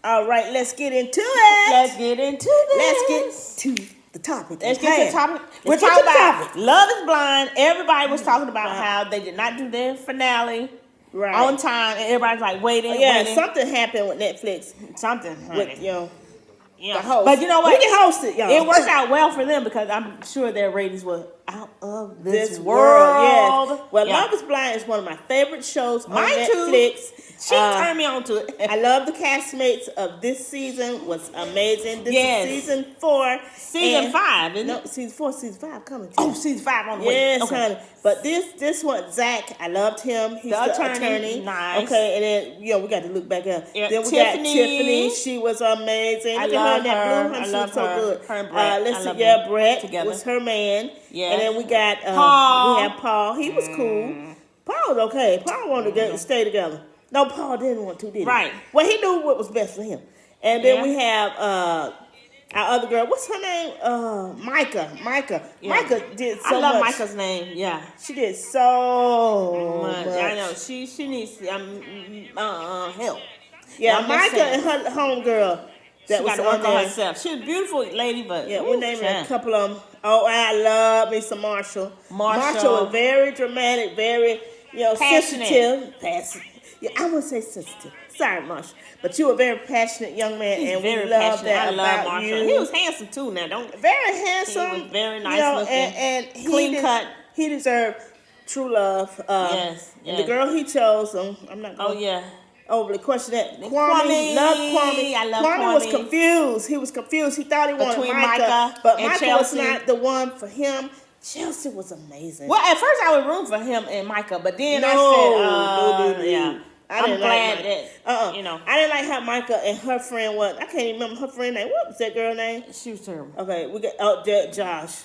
All right, let's get into it. Let's get into this. Let's get to the topic. Let's get to the topic. We're Let's get talking to the about topic. Love is Blind. Everybody was talking about how they did not do their finale on time, and everybody's like waiting. waiting. Something happened with Netflix. Something, honey. With, Yeah. the host. But you know what? We can host it, y'all. It worked out well for them because I'm sure their ratings were out of this world. Yes. Well, Yeah. Love is Blind is one of my favorite shows on Mine too. Netflix. She turned me on to it. I love the castmates of this season. Was amazing. This Yes. is season 4. Season 5, isn't No, it? season 4, season 5 coming. Too. Oh, season 5 on the way. Yes, Okay. honey. But this one, Zach, I loved him. He's the attorney. Nice. Okay, and then we got to look back up. Yeah, Then we Tiffany. got Tiffany. She was amazing. I Look at love in that her. blue. I She love was so her. good. Her and Brett. Let's I see. love Yeah, them Brett together. was her man. Yes. And then we got Paul. We have Paul. He was cool. Paul was okay. Paul wanted to stay together. No, Paul didn't want to, did he? Right. Well, he knew what was best for him. And then Yeah. we have our other girl. What's her name? Micah. Yeah. Micah did so much. I love Micah's name. Yeah. She did so much. I know. She needs help. Yeah, I'm just Micah saying. and her homegirl that She was got to work on on there. herself. She's a beautiful lady, but Yeah, we're naming yeah. a couple of them. Oh, I love me some Marshall. Marshall. was very dramatic, very Passionate. sensitive. Yeah, I would say sensitive. Sorry, Marshall, but you were a very passionate young man, He's and very we love passionate. that I love about Marshall. you. He was handsome too. Now, don't Very handsome. He was very nice looking. and Clean cut. He deserved true love. Yes, And yes. the girl he chose, I'm not Oh going yeah. overly question that. Kwame. Loved Kwame. I love Kwame was Kwame. confused. He was confused. He thought he wanted Between Micah, Micah but and Micah was Chelsea. not the one for him. Chelsea was amazing. Well, at first I was rooting for him and Micah, but then No, I said, yeah. I'm didn't glad like that I didn't like how Micah and her friend was. I can't even remember her friend name. What was that girl name? she was terrible. Okay, we got Josh.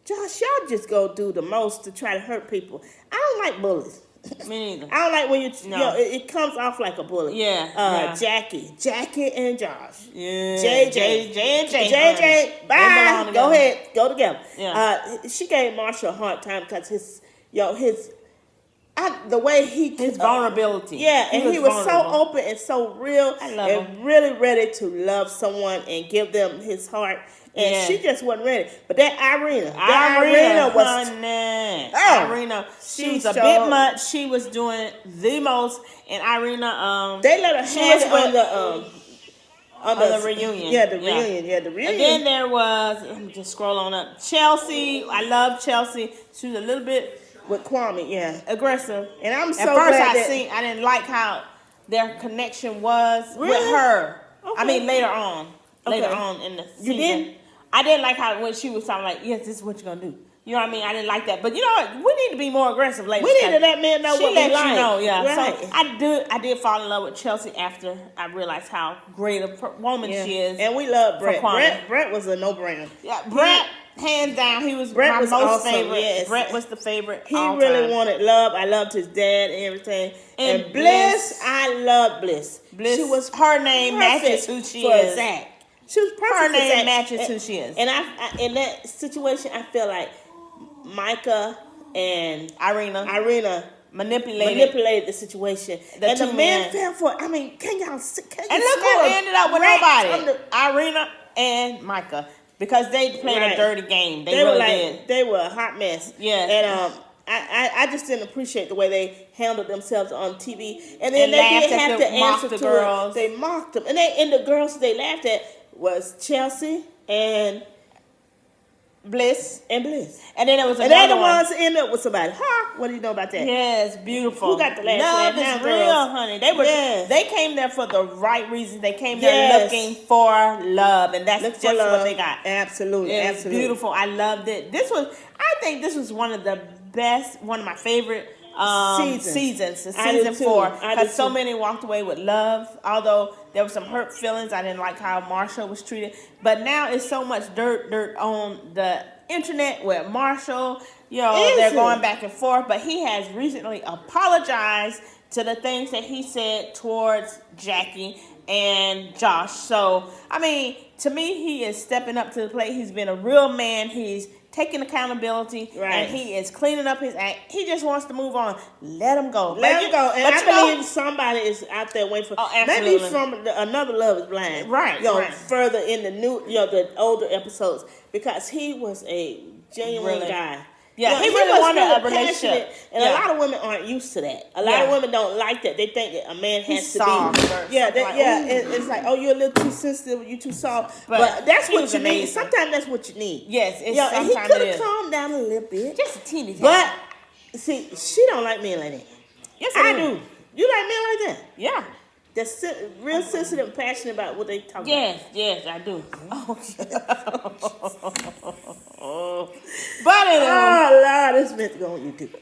Josh, y'all just go do the most to try to hurt people. I don't like bullies. Me neither. I don't like when No. it comes off like a bully. Yeah. Jackie and Josh. Yeah. JJ. JJ. Bye. Go ahead. Go together. Yeah. She gave Marshall a hard time because the way His vulnerability. Yeah, and he was so vulnerable. open and so real I love and him. really ready to love someone and give them his heart. And Yeah. she just wasn't ready. But that Irina was honey. Oh, Irina, she she was a showed- bit much. She was doing the most, and Irina, they let her she have was it on the reunion. Yeah, the reunion. Yeah, the And reunion. then there was, let me just scroll on up. Chelsea, I love Chelsea. She was a little bit with Kwame, yeah. aggressive. And I'm so At first, glad I didn't like how their connection was with Really? her. Okay. I mean, later on in the season. You didn't? I didn't like how when she was talking like, yes, this is what you're gonna do. You know what I mean? I didn't like that. But you know what? We need to be more aggressive, ladies. We need to let men know She what let we like. you know, yeah. Right. So I did fall in love with Chelsea after I realized how great a woman she is. And we love Brett. Kwame. Brett was a no-brainer. Yeah, Brett, hands down, he was Brett my was most awesome, favorite. yes. Brett was the favorite. He all really time. wanted love. I loved his dad and everything. And And Bliss. I loved Bliss. Bliss, She was her name perfect matches who she for is. Zach. She was perfect Her for name Zach. matches who she is. And I in that situation, I feel like Micah and Irina manipulated. the situation. The and two the men men. fell for it. I mean, can y'all see? Can And you look smell who the ended up with rats nobody. on the- Irina and Micah. Because they played Right. a dirty game. They were really like did. they were a hot mess. Yes. And I just didn't appreciate the way they handled themselves on TV. And then And they laughed did at have the- to mocked answer the to girls. it. They mocked them. And the girls they laughed at was Chelsea and Bliss. Bliss. And then there was And another they're the one. ones that end up with somebody. Huh? What do you know about that? Yes, beautiful. Who got the last Love laugh is now, real, girls? honey. They were. Yes. They came there for the right reasons. They came there Yes. looking for love, and that's Look for just love. what they got. Absolutely. It's Absolutely. beautiful. I loved it. I think this was one of the best, one of my favorite seasons. I do Season too. 4, I do because so too. many walked away with love. Although there were some hurt feelings, I didn't like how Marshall was treated. But now it's so much dirt on the internet with Marshall. They're going back and forth. But he has recently apologized to the things that he said towards Jackie and Josh. So, I mean, to me, he is stepping up to the plate. He's been a real man. He's taking accountability, Right. and he is cleaning up his act. He just wants to move on. Let him go. Let him go. And but I believe somebody is out there waiting for. Oh, absolutely. Maybe from another Love Is Blind. Right, right. Further in the new, the older episodes, because he was a genuine Really? guy. Yeah, he was really wanted a passionate, relationship. and a lot of women aren't used to that. A lot of women don't like that. They think that a man has to soft be. or Yeah, something like, it's like, oh, you're a little too sensitive. You're too soft. But that's he what was you need. amazing. Sometimes that's what you need. Yes, it's and he sometimes could it have is. calmed down a little bit. Just a teeny tiny. But see, she don't like men like that. Yes, I do. You like men like that? Yeah. That's real sensitive and passionate about what they talk about. Yes, I do. But oh Lord, it's meant to go on YouTube.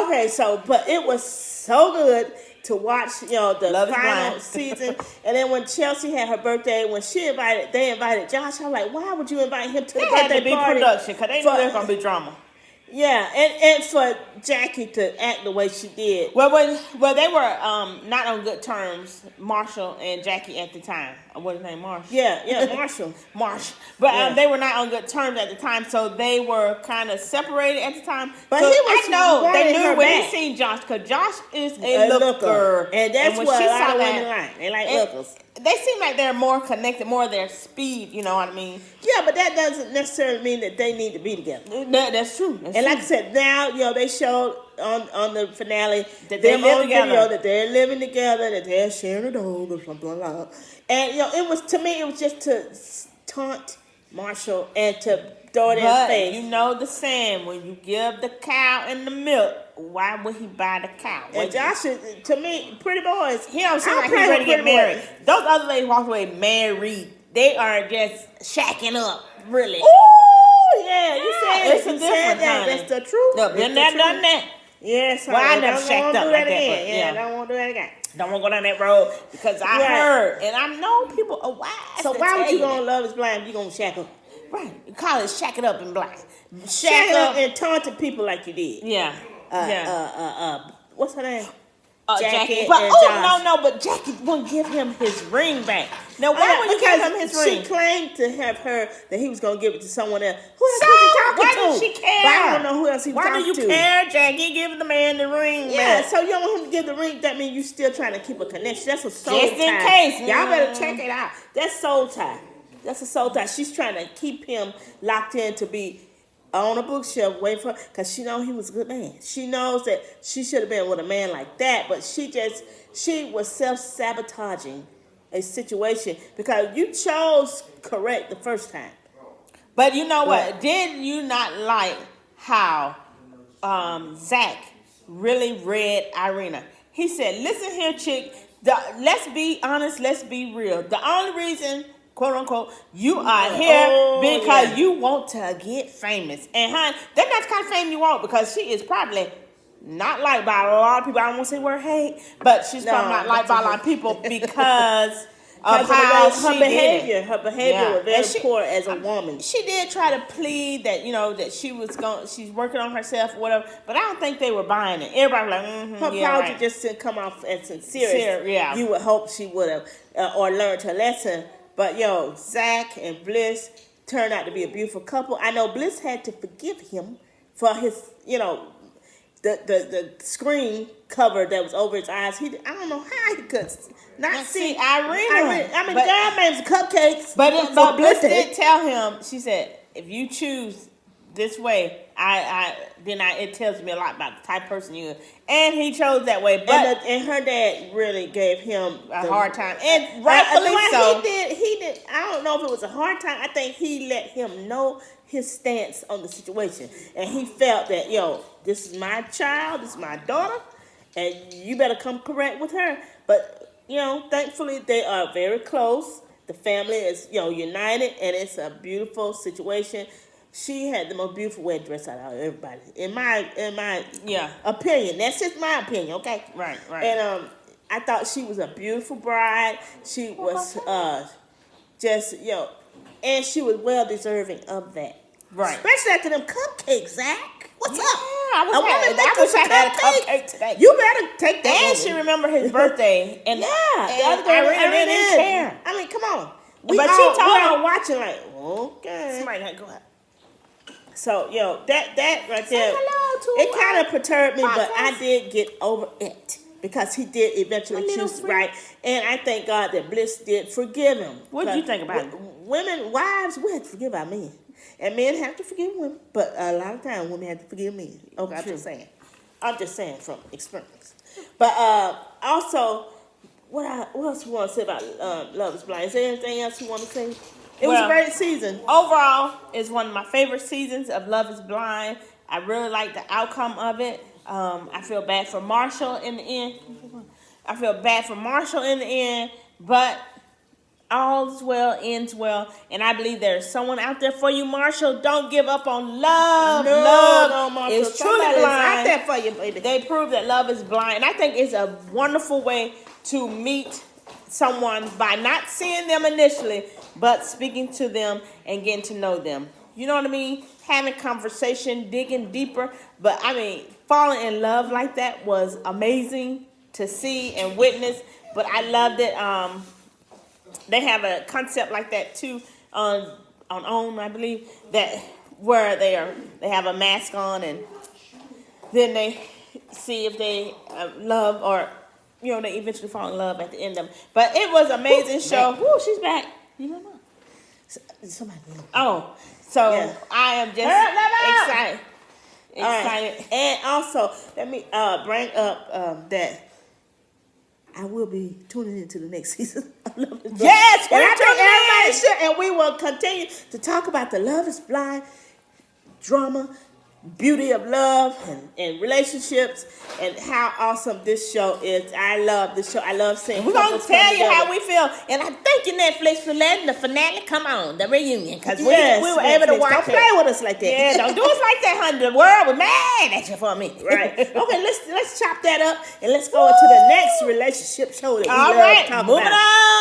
Okay, so but it was so good to watch, the Love Is final Blind. season. And then when Chelsea had her birthday, when they invited Josh. I'm like, why would you invite him to the They had birthday to be party? production because they knew there was gonna be drama. Yeah, and for Jackie to act the way she did. Well, they were not on good terms, Marshall and Jackie at the time. What's his name, Marshall? Yeah, Marshall. But they were not on good terms at the time, so they were kind of separated at the time. But so he was I know they wanting her knew when back. he seen Josh, because Josh is a looker. And that's when what she a lot saw of that, women like. They like and lookers. They seem like they're more connected, more of their speed, you know what I mean? Yeah, but that doesn't necessarily mean that they need to be together. That's true. Like I said, now they showed on the finale that they live together, video that they're living together, that they're sharing a dog or something like that. And it was, to me, it was just to taunt Marshall and to throw it in his face. You know the saying, when you give the cow and the milk, why would he buy the cow? And Josh is, to me, pretty boys. He don't seem like he's ready to get married. Those other ladies walked away married. They are just shacking up, really. Oh yeah, you said it's it. a You different said that. honey. That's the truth. No, been there, done that. Yes, well, I never don't shacked want to up do like that that. again. But, don't want to do that again. Don't want to go down that road because I heard, and I know people are wise. So why would you go on Love Is Blind if you gonna shack up? Right, you call it shack it up and blind. Shack up and taunting people like you did. Yeah. What's her name? Jackie. But but Jackie wouldn't give him his ring back. Now, why would you give him his ring? She claimed to have heard that he was going to give it to someone else. Who else So, was he talking why to? did she care? But I don't know who else he was Why talking do to. you care, Jackie? Give the man the ring Yeah, back. so you don't want him to give the ring. That means you still trying to keep a connection. That's a soul Just tie. in case. Y'all better check it out. That's soul tie. That's a soul tie. She's trying to keep him locked in to be on a bookshelf waiting for, because she knows he was a good man. She knows that she should have been with a man like that, but she was self-sabotaging a situation because you chose correct the first time. But you know what? Did you not like how Zach really read Irina? He said, listen here, chick, let's be honest, let's be real. The only reason, quote unquote, you are here because you want to get famous. And honey, that's not the kind of fame you want, because she is probably not liked by a lot of people. I don't want to say word hate, but she's probably not liked by a lot of people because of how her behavior. Her behavior was very poor as a woman. She did try to plead that, that she's working on herself or whatever, but I don't think they were buying it. Everybody was like, her apology just didn't come off as sincere. Yeah. You would hope she would have or learned her lesson. But Zach and Bliss turned out to be a beautiful couple. I know Bliss had to forgive him for his, the screen cover that was over his eyes. I don't know how he could not see Irina. I mean, God made cupcakes. But Bliss did tell him. She said, if you choose this way, it tells me a lot about the type of person you are. And he chose that way. But and her dad really gave him a hard time, and rightfully so. He did. I don't know if it was a hard time. I think he let him know his stance on the situation, and he felt that this is my child, this is my daughter, and you better come correct with her. But thankfully they are very close. The family is united, and it's a beautiful situation. She had the most beautiful wedding dress out of everybody, in my opinion. That's just my opinion, okay? Right. And I thought she was a beautiful bride. She was and she was well deserving of that. Right. Especially after them cupcakes, Zach. What's up? I wish I had a cupcake today. You better take that. And she remembered his birthday. And the other girl Irina didn't care. I mean, come on. But she told her watching like, okay. Somebody had to go out. So, that right Say there, hello to it kind of perturbed me, but I podcast. did get over it because he did eventually A little choose bit. right. And I thank God that Bliss did forgive him. What did you think about it? Women, wives, we have to forgive our men. And men have to forgive women. But a lot of times, women have to forgive men. Okay, I'm True. just saying. I'm just saying from experience. But also, what else we want to say about Love is Blind? Is there anything else you want to say? It was a great season. Overall, it's one of my favorite seasons of Love is Blind. I really like the outcome of it. I feel bad for Marshall in the end. But all's well, ends well. And I believe there's someone out there for you, Marshall. Don't give up on love. Love Marshall. is truly Somebody's blind. out there for you, baby. They prove that love is blind. And I think it's a wonderful way to meet someone by not seeing them initially, but speaking to them and getting to know them. You know what I mean? Having conversation, digging deeper. But I mean, falling in love like that was amazing to see and witness. But I loved it. They have a concept like that too on OWN, I believe, that where they have a mask on and then they see if they love or they eventually fall in love at the end of it. But it was an amazing show. Woo, she's back. You don't know. Somebody. Oh, so Yeah. I am just excited. All right. And also, let me bring up that I will be tuning into the next season of Love is Blind. Yes, and I we're think tuning everybody in. should. And we will continue to talk about the Love is Blind drama, beauty of love, and relationships, and how awesome this show is. I love this show. I love seeing. We're going to couples come tell you together. how we feel. And I thank you, Netflix, for letting the finale come on, the reunion. Because Yes, we were able to Netflix, watch don't it. play with us like that. Yeah, don't do us like that, honey. The world was mad at you for me. Right. Okay, let's chop that up and let's go into the next relationship show that we All love right, talking moving about. on.